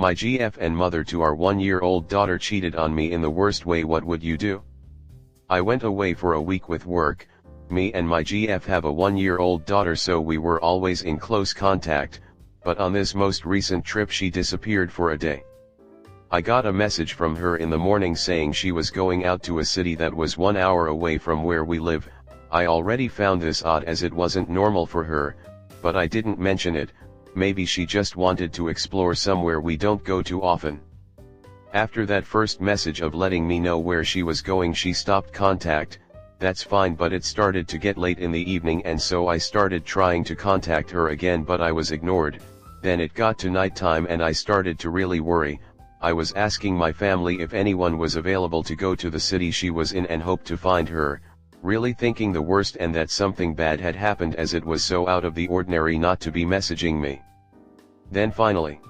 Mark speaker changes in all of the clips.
Speaker 1: My GF and mother to our 1-year-old daughter cheated on me in the worst way. What would you do? I went away for a week with work. Me and my GF have a 1-year-old daughter, so we were always in close contact, but on this most recent trip she disappeared for a day. I got a message from her in the morning saying she was going out to a city that was 1 hour away from where we live. I already found this odd as it wasn't normal for her, but I didn't mention it. Maybe she just wanted to explore somewhere we don't go to often. After that first message of letting me know where she was going, she stopped contact. That's fine, but it started to get late in the evening, and so I started trying to contact her again, but I was ignored. Then it got to nighttime and I started to really worry. I was asking my family if anyone was available to go to the city she was in and hope to find her, really thinking the worst and that something bad had happened, as it was so out of the ordinary not to be messaging me. Then finally,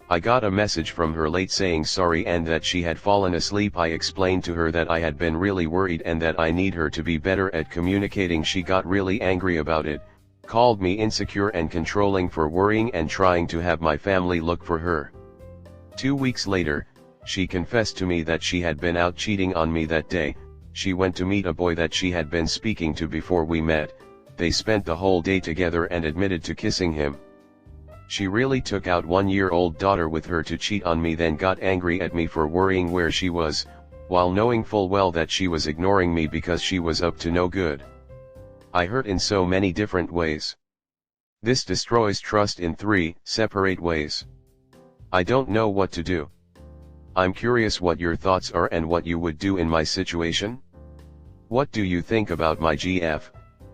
Speaker 1: I got a message from her late saying sorry and that she had fallen asleep. I explained to her that I had been really worried and that I need her to be better at communicating. She got really angry about it, called me insecure and controlling for worrying and trying to have my family look for her. 2 weeks later, she confessed to me that she had been out cheating on me that day. She went to meet a boy that she had been speaking to before we met. They spent the whole day together and admitted to kissing him. She really took out 1-year-old daughter with her to cheat on me, then got angry at me for worrying where she was, while knowing full well that she was ignoring me because she was up to no good. I hurt in so many different ways. This destroys trust in 3 separate ways. I don't know what to do. I'm curious what your thoughts are and what you would do in my situation. What do you think about my GF?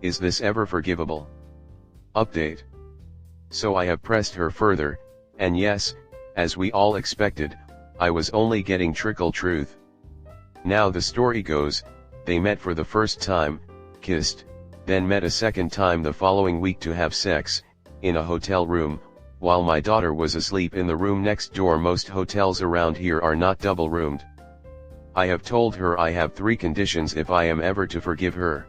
Speaker 1: Is this ever forgivable? Update. So I have pressed her further, and yes, as we all expected, I was only getting trickle truth. Now the story goes, they met for the first time, kissed, then met a second time the following week to have sex, in a hotel room, while my daughter was asleep in the room next door. Most hotels around here are not double-roomed. I have told her I have 3 conditions if I am ever to forgive her.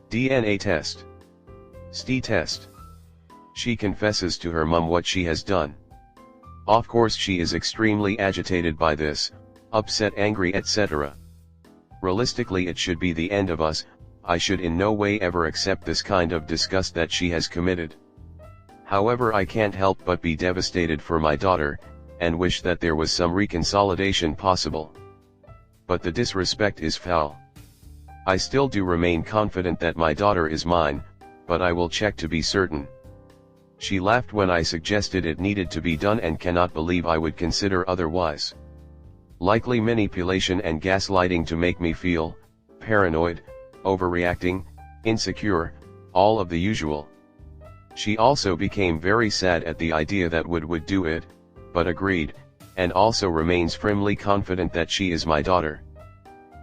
Speaker 1: DNA test. ST test. She confesses to her mom what she has done. Of course she is extremely agitated by this, upset, angry, etc. Realistically it should be the end of us. I should in no way ever accept this kind of disgust that she has committed. However, I can't help but be devastated for my daughter, and wish that there was some reconciliation possible. But the disrespect is foul. I still do remain confident that my daughter is mine, but I will check to be certain. She laughed when I suggested it needed to be done and cannot believe I would consider otherwise. Likely manipulation and gaslighting to make me feel paranoid, overreacting, insecure, all of the usual. She also became very sad at the idea that would do it, but agreed, and also remains firmly confident that she is my daughter.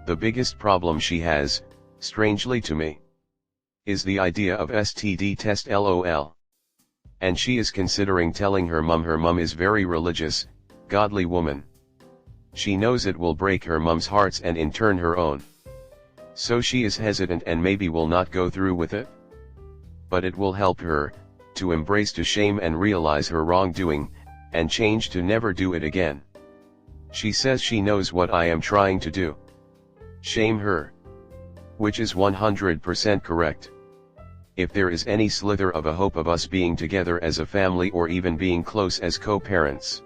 Speaker 1: The biggest problem she has, strangely to me, is the idea of STD test, lol. And she is considering telling her mum. Her mum is very religious, godly woman. She knows it will break her mum's hearts and in turn her own. So she is hesitant and maybe will not go through with it. But it will help her to embrace to shame and realize her wrongdoing, and change to never do it again. She says she knows what I am trying to do. Shame her. Which is 100% correct. If there is any slither of a hope of us being together as a family or even being close as co-parents,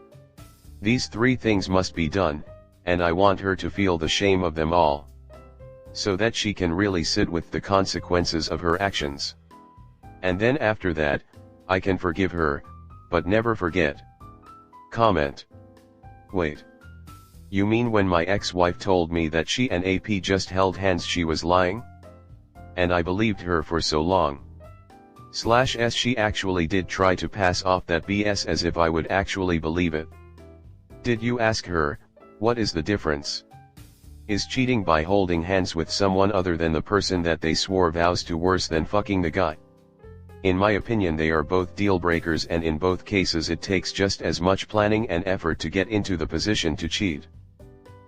Speaker 1: these 3 things must be done, and I want her to feel the shame of them all, so that she can really sit with the consequences of her actions. And then after that, I can forgive her, but never forget. Comment. Wait. You mean when my ex-wife told me that she and AP just held hands she was lying? And I believed her for so long. /s she actually did try to pass off that BS as if I would actually believe it. Did you ask her, what is the difference? Is cheating by holding hands with someone other than the person that they swore vows to worse than fucking the guy? In my opinion they are both deal breakers, and in both cases it takes just as much planning and effort to get into the position to cheat.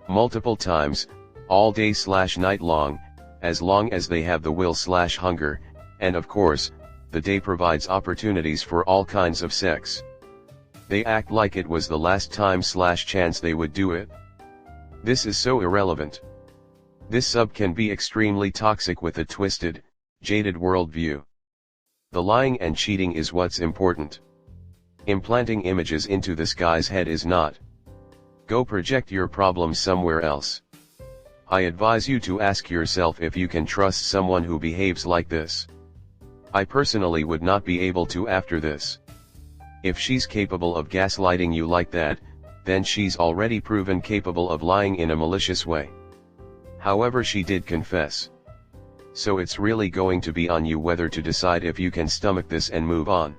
Speaker 1: Multiple times, all day/night long as they have the will/hunger, and of course, the day provides opportunities for all kinds of sex. They act like it was the last time/chance they would do it. This is so irrelevant. This sub can be extremely toxic with a twisted, jaded worldview. The lying and cheating is what's important. Implanting images into this guy's head is not. Go project your problems somewhere else. I advise you to ask yourself if you can trust someone who behaves like this. I personally would not be able to after this. If she's capable of gaslighting you like that, then she's already proven capable of lying in a malicious way. However, she did confess. So it's really going to be on you whether to decide if you can stomach this and move on.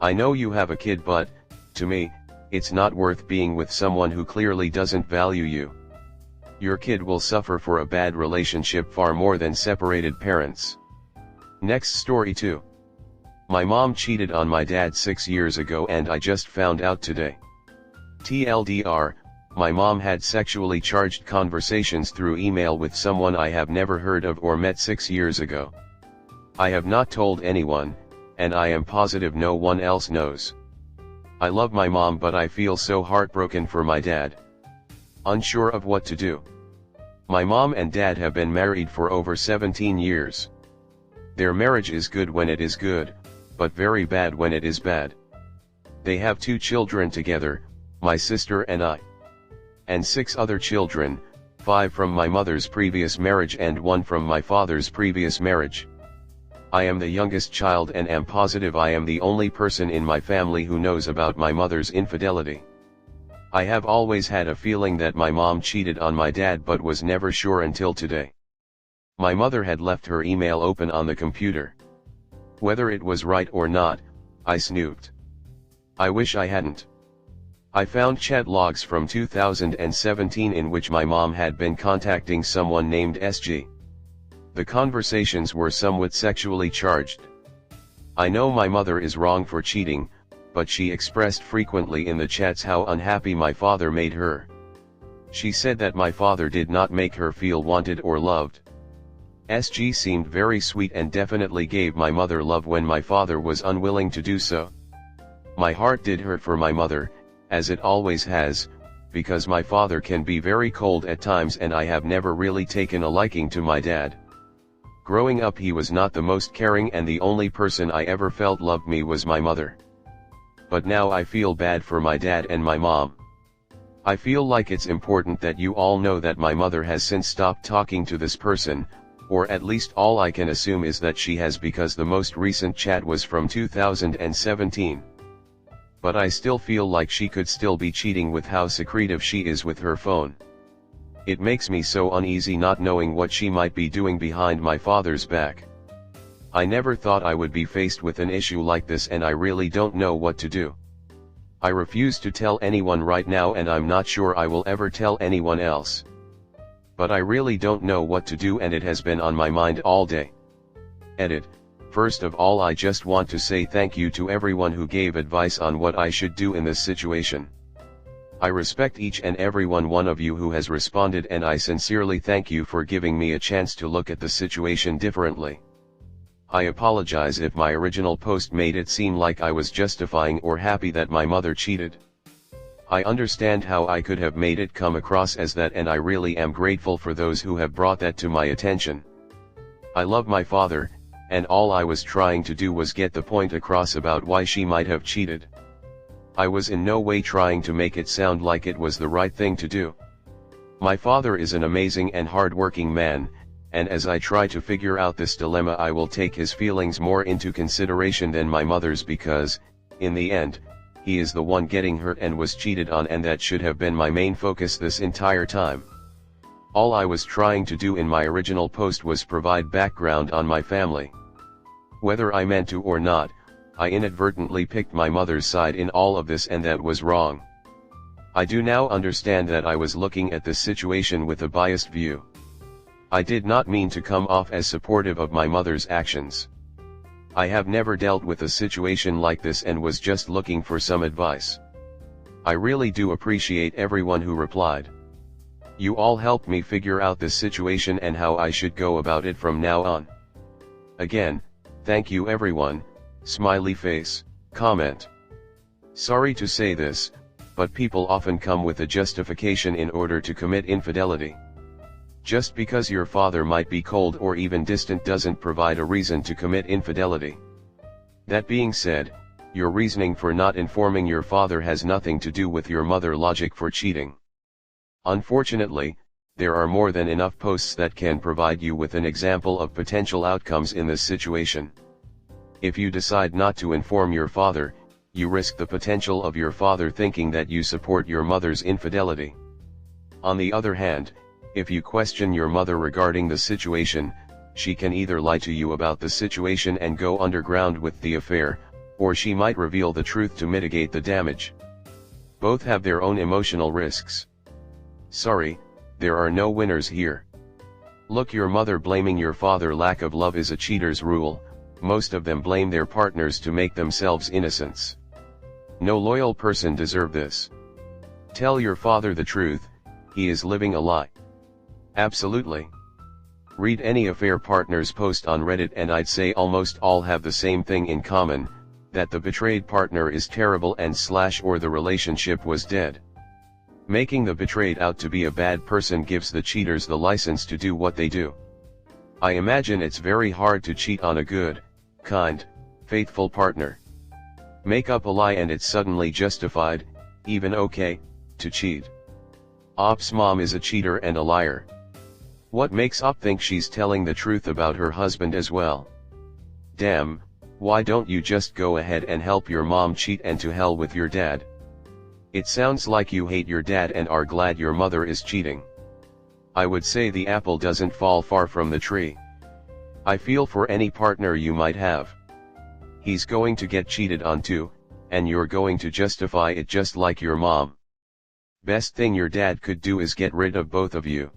Speaker 1: I know you have a kid, but, to me, it's not worth being with someone who clearly doesn't value you. Your kid will suffer for a bad relationship far more than separated parents. Next story 2. My mom cheated on my dad 6 years ago and I just found out today. TLDR, my mom had sexually charged conversations through email with someone I have never heard of or met 6 years ago. I have not told anyone, and I am positive no one else knows. I love my mom, but I feel so heartbroken for my dad. Unsure of what to do. My mom and dad have been married for over 17 years. Their marriage is good when it is good, but very bad when it is bad. They have 2 children together, my sister and I. And 6 other children, 5 from my mother's previous marriage and 1 from my father's previous marriage. I am the youngest child and am positive I am the only person in my family who knows about my mother's infidelity. I have always had a feeling that my mom cheated on my dad but was never sure until today. My mother had left her email open on the computer. Whether it was right or not, I snooped. I wish I hadn't. I found chat logs from 2017 in which my mom had been contacting someone named SG. The conversations were somewhat sexually charged. I know my mother is wrong for cheating, but she expressed frequently in the chats how unhappy my father made her. She said that my father did not make her feel wanted or loved. SG seemed very sweet and definitely gave my mother love when my father was unwilling to do so. My heart did hurt for my mother, as it always has, because my father can be very cold at times and I have never really taken a liking to my dad. Growing up he was not the most caring and the only person I ever felt loved me was my mother. But now I feel bad for my dad and my mom. I feel like it's important that you all know that my mother has since stopped talking to this person, or at least all I can assume is that she has because the most recent chat was from 2017. But I still feel like she could still be cheating with how secretive she is with her phone. It makes me so uneasy not knowing what she might be doing behind my father's back. I never thought I would be faced with an issue like this and I really don't know what to do. I refuse to tell anyone right now and I'm not sure I will ever tell anyone else. But I really don't know what to do and it has been on my mind all day. Edit. First of all, I just want to say thank you to everyone who gave advice on what I should do in this situation. I respect each and every one of you who has responded and I sincerely thank you for giving me a chance to look at the situation differently. I apologize if my original post made it seem like I was justifying or happy that my mother cheated. I understand how I could have made it come across as that and I really am grateful for those who have brought that to my attention. I love my father, and all I was trying to do was get the point across about why she might have cheated. I was in no way trying to make it sound like it was the right thing to do. My father is an amazing and hard-working man, and as I try to figure out this dilemma I will take his feelings more into consideration than my mother's because, in the end, he is the one getting hurt and was cheated on and that should have been my main focus this entire time. All I was trying to do in my original post was provide background on my family. Whether I meant to or not, I inadvertently picked my mother's side in all of this and that was wrong. I do now understand that I was looking at this situation with a biased view. I did not mean to come off as supportive of my mother's actions. I have never dealt with a situation like this and was just looking for some advice. I really do appreciate everyone who replied. You all helped me figure out this situation and how I should go about it from now on. Again, thank you everyone, smiley face, comment. Sorry to say this, but people often come with a justification in order to commit infidelity. Just because your father might be cold or even distant doesn't provide a reason to commit infidelity. That being said, your reasoning for not informing your father has nothing to do with your mother logic for cheating. Unfortunately, there are more than enough posts that can provide you with an example of potential outcomes in this situation. If you decide not to inform your father, you risk the potential of your father thinking that you support your mother's infidelity. On the other hand, if you question your mother regarding the situation, she can either lie to you about the situation and go underground with the affair, or she might reveal the truth to mitigate the damage. Both have their own emotional risks. Sorry, there are no winners here. Look, your mother blaming your father lack of love is a cheater's rule. Most of them blame their partners to make themselves innocents. No loyal person deserve this. Tell your father the truth, he is living a lie. Absolutely. Read any affair partner's post on Reddit and I'd say almost all have the same thing in common, that the betrayed partner is terrible and or the relationship was dead. Making the betrayed out to be a bad person gives the cheaters the license to do what they do. I imagine it's very hard to cheat on a good, kind, faithful partner. Make up a lie and it's suddenly justified, even okay, to cheat. Op's mom is a cheater and a liar. What makes Op think she's telling the truth about her husband as well? Damn, why don't you just go ahead and help your mom cheat and to hell with your dad? It sounds like you hate your dad and are glad your mother is cheating. I would say the apple doesn't fall far from the tree. I feel for any partner you might have. He's going to get cheated on too, and you're going to justify it just like your mom. Best thing your dad could do is get rid of both of you.